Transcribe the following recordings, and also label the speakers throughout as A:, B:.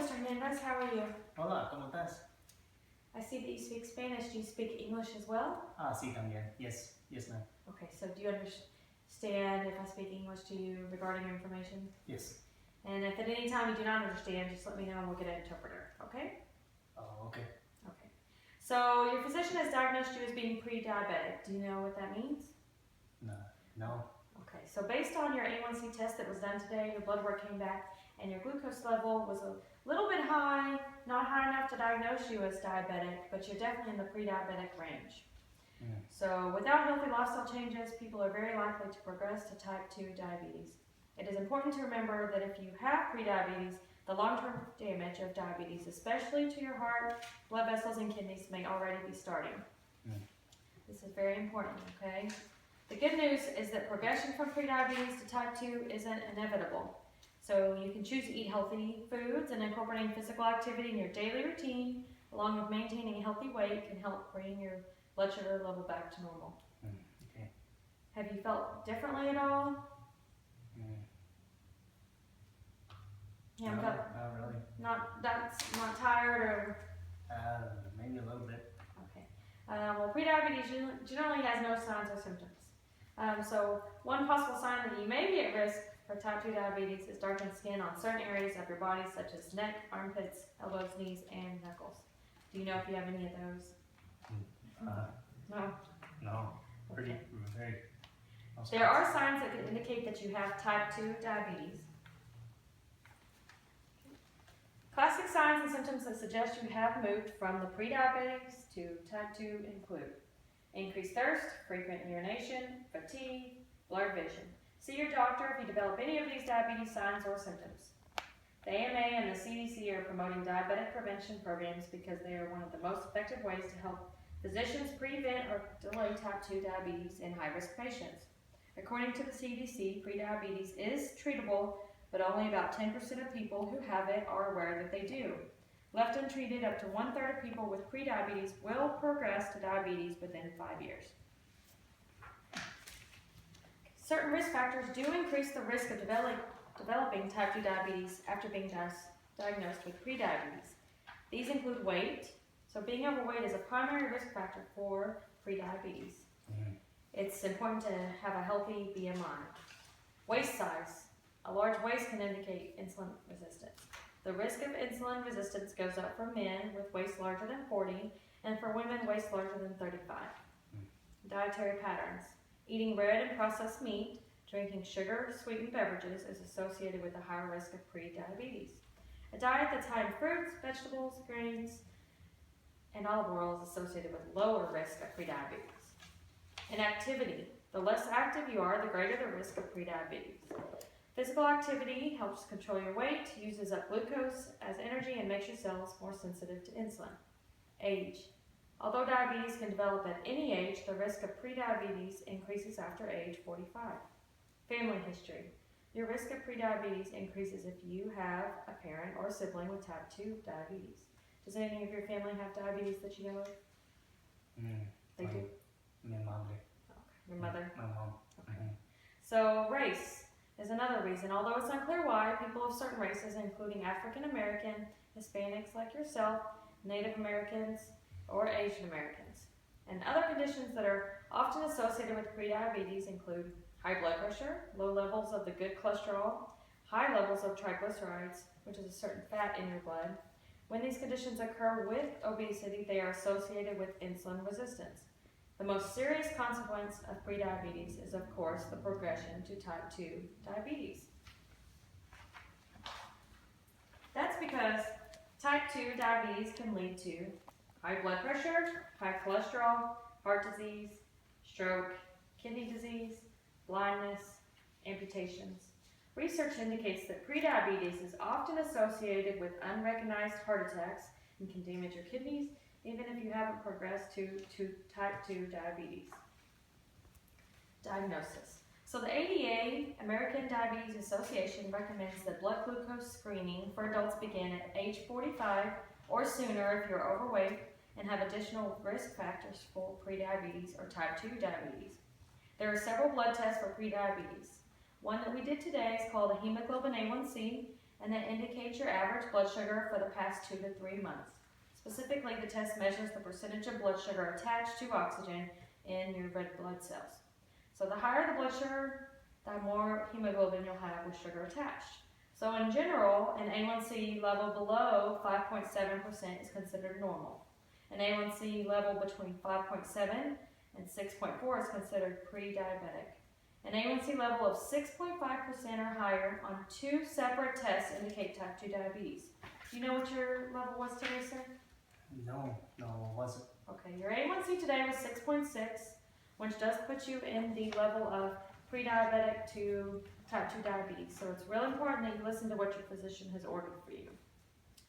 A: Mr. Hernandez. How are you?
B: Hola, ¿cómo estás?
A: I see that you speak Spanish. Do you speak English as well?
B: Ah, sí, también. Yes, ma'am.
A: Okay, so do you understand if I speak English to you regarding your information?
B: Yes.
A: And if at any time you do not understand, just let me know and we'll get an interpreter, okay?
B: Oh, okay.
A: Okay. So your physician has diagnosed you as being pre-diabetic. Do you know what that means?
B: No.
A: Okay, so based on your A1C test that was done today, your blood work came back and your glucose level was a little bit high, not high enough to diagnose you as diabetic, but you're definitely in the pre-diabetic range. So without healthy lifestyle changes, people are very likely to progress to type 2 diabetes. It is important to remember that if you have pre-diabetes, the long-term damage of diabetes, especially to your heart, blood vessels, and kidneys, may already be starting. This is very important, okay? The good news is that progression from pre-diabetes to type 2 isn't inevitable. So you can choose to eat healthy foods, and incorporating physical activity in your daily routine, along with maintaining a healthy weight, can help bring your blood sugar level back to normal.
B: Okay.
A: Have you felt differently at all?
B: No, not really.
A: Not tired or?
B: Maybe a little bit.
A: Okay. Well, prediabetes generally has no signs or symptoms. So one possible sign that you may be at risk for type 2 diabetes is darkened skin on certain areas of your body, such as neck, armpits, elbows, knees, and knuckles. Do you know if you have any of those? No?
B: Very.
A: There are signs that can indicate that you have type 2 diabetes. Classic signs and symptoms that suggest you have moved from the pre-diabetics to type 2 include increased thirst, frequent urination, fatigue, blurred vision. See your doctor if you develop any of these diabetes signs or symptoms. The AMA and the CDC are promoting diabetic prevention programs because they are one of the most effective ways to help physicians prevent or delay type 2 diabetes in high-risk patients. According to the CDC, prediabetes is treatable, but only about 10% of people who have it are aware that they do. Left untreated, up to 1/3 of people with prediabetes will progress to diabetes within 5 years. Certain risk factors do increase the risk of developing type 2 diabetes after being diagnosed with prediabetes. These include weight. So being overweight is a primary risk factor for prediabetes. It's important to have a healthy BMI. Waist size. A large waist can indicate insulin resistance. The risk of insulin resistance goes up for men with waist larger than 40 and for women waist larger than 35. Dietary patterns. Eating red and processed meat, drinking sugar-sweetened beverages is associated with a higher risk of pre-diabetes. A diet that's high in fruits, vegetables, grains, and olive oil is associated with lower risk of prediabetes. Inactivity. The less active you are, the greater the risk of prediabetes. Physical activity helps control your weight, uses up glucose as energy, and makes your cells more sensitive to insulin. Age. Although diabetes can develop at any age, the risk of prediabetes increases after age 45. Family history. Your risk of prediabetes increases if you have a parent or sibling with type 2 diabetes. Does any of your family have diabetes that you know of? They do?
B: My mom.
A: Okay. Your mother?
B: My mom.
A: Okay. So race is another reason. Although it's unclear why, people of certain races, including African American, Hispanics like yourself, Native Americans, or Asian Americans. And other conditions that are often associated with prediabetes include high blood pressure, low levels of the good cholesterol, high levels of triglycerides, which is a certain fat in your blood. When these conditions occur with obesity, they are associated with insulin resistance. The most serious consequence of prediabetes is, of course, the progression to type 2 diabetes. That's because type 2 diabetes can lead to high blood pressure, high cholesterol, heart disease, stroke, kidney disease, blindness, amputations. Research indicates that prediabetes is often associated with unrecognized heart attacks and can damage your kidneys, even if you haven't progressed to type 2 diabetes. Diagnosis. So the ADA, American Diabetes Association, recommends that blood glucose screening for adults begin at age 45 or sooner if you're overweight and have additional risk factors for prediabetes or type 2 diabetes. There are several blood tests for prediabetes. One that we did today is called a hemoglobin A1C, and that indicates your average blood sugar for the past 2 to 3 months. Specifically, the test measures the percentage of blood sugar attached to oxygen in your red blood cells. So the higher the blood sugar, the more hemoglobin you'll have with sugar attached. So in general, an A1C level below 5.7% is considered normal. An A1C level between 5.7 and 6.4 is considered pre-diabetic. An A1C level of 6.5% or higher on 2 separate tests indicate type 2 diabetes. Do you know what your level was today, sir?
B: No, it wasn't.
A: Okay, your A1C today was 6.6, which does put you in the level of pre-diabetic to type 2 diabetes. So it's really important that you listen to what your physician has ordered for you.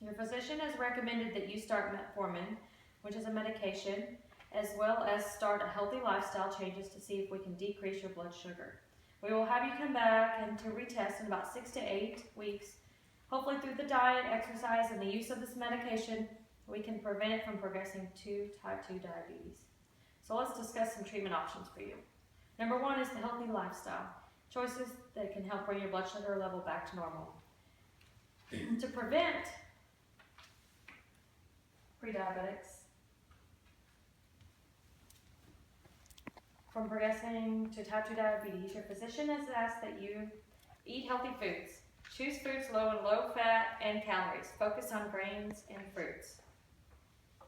A: Your physician has recommended that you start metformin, which is a medication, as well as start a healthy lifestyle changes to see if we can decrease your blood sugar. We will have you come back and to retest in about 6 to 8 weeks. Hopefully through the diet, exercise, and the use of this medication, we can prevent it from progressing to type 2 diabetes. So let's discuss some treatment options for you. Number 1 is the healthy lifestyle. Choices that can help bring your blood sugar level back to normal. To prevent pre-diabetics from progressing to type 2 diabetes, your physician has asked that you eat healthy foods. Choose foods low in low fat and calories. Focus on grains and fruits.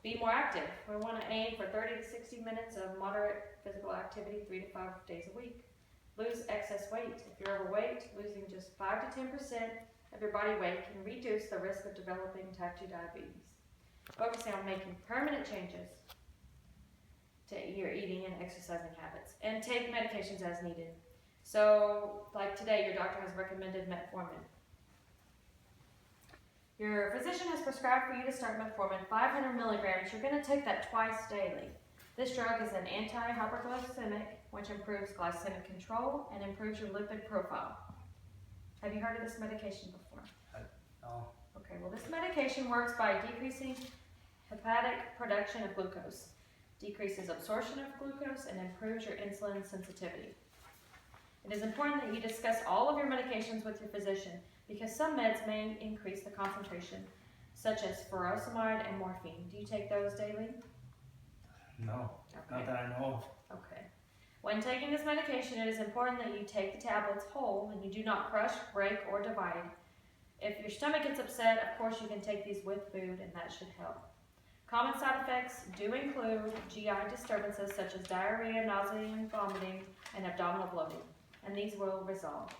A: Be more active. We want to aim for 30 to 60 minutes of moderate physical activity 3 to 5 days a week. Lose excess weight. If you're overweight, losing just 5 to 10% of your body weight can reduce the risk of developing type 2 diabetes. Focusing on making permanent changes to your eating and exercising habits. And take medications as needed. So, like today, your doctor has recommended metformin. Your physician has prescribed for you to start metformin 500 milligrams. You're going to take that twice daily. This drug is an anti-hyperglycemic, which improves glycemic control and improves your lipid profile. Have you heard of this medication before?
B: No.
A: Okay, well this medication works by decreasing hepatic production of glucose, decreases absorption of glucose, and improves your insulin sensitivity. It is important that you discuss all of your medications with your physician because some meds may increase the concentration, such as furosemide and morphine. Do you take those daily?
B: No,
A: Okay.
B: not that I know of.
A: Okay. When taking this medication, it is important that you take the tablets whole and you do not crush, break, or divide. If your stomach gets upset, of course you can take these with food and that should help. Common side effects do include GI disturbances such as diarrhea, nausea, and vomiting, and abdominal bloating, and these will resolve.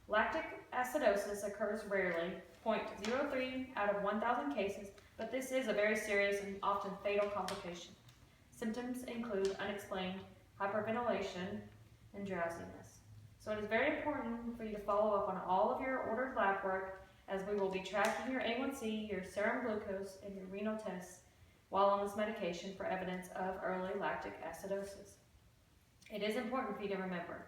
A: Lactic acidosis occurs rarely, 0.03 out of 1,000 cases, but this is a very serious and often fatal complication. Symptoms include unexplained hyperventilation and drowsiness. So it is very important for you to follow up on all of your ordered lab work as we will be tracking your A1C, your serum glucose, and your renal tests while on this medication for evidence of early lactic acidosis. It is important for you to remember.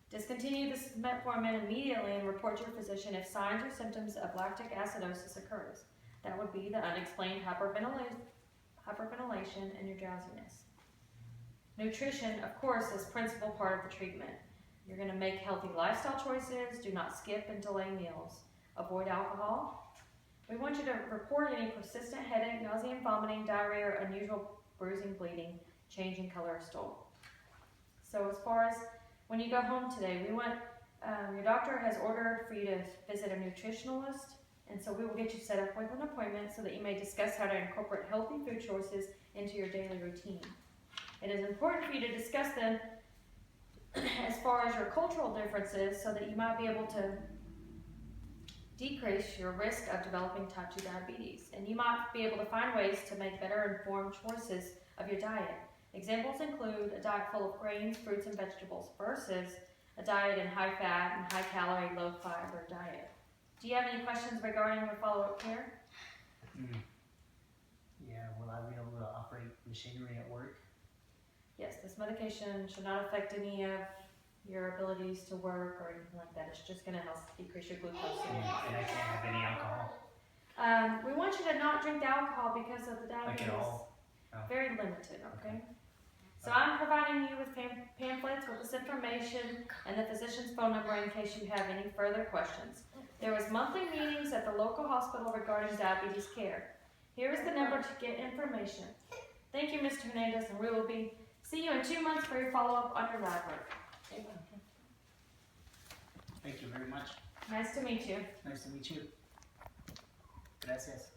A: Discontinue this metformin immediately and report to your physician if signs or symptoms of lactic acidosis occurs. That would be the unexplained hyperventilation and your drowsiness. Nutrition, of course, is a principal part of the treatment. You're going to make healthy lifestyle choices. Do not skip and delay meals. Avoid alcohol. We want you to report any persistent headache, nausea and vomiting, diarrhea, or unusual bruising, bleeding, change in color or stool. So as far as when you go home today, we want your doctor has ordered for you to visit a nutritionalist, and so we will get you set up with an appointment so that you may discuss how to incorporate healthy food choices into your daily routine. It is important for you to discuss them as far as your cultural differences so that you might be able to decrease your risk of developing type 2 diabetes, and you might be able to find ways to make better informed choices of your diet. Examples include a diet full of grains, fruits, and vegetables versus a diet in high fat and high calorie, low fiber diet. Do you have any questions regarding your follow-up care?
B: Yeah, will I be able to operate machinery at work?
A: Yes, this medication should not affect any of your abilities to work or anything like that. It's just going to help decrease your glucose.
B: And I can't have any alcohol?
A: We want you to not drink the alcohol because of the diabetes.
B: Like at all? No.
A: Very limited, okay? So I'm providing you with pamphlets with this information and the physician's phone number in case you have any further questions. There was monthly meetings at the local hospital regarding diabetes care. Here is the number to get information. Thank you, Mr. Hernandez, and we will see you in 2 months for your follow-up on your lab work.
B: Thank you very much.
A: Nice to meet you.
B: Nice to meet you. Gracias.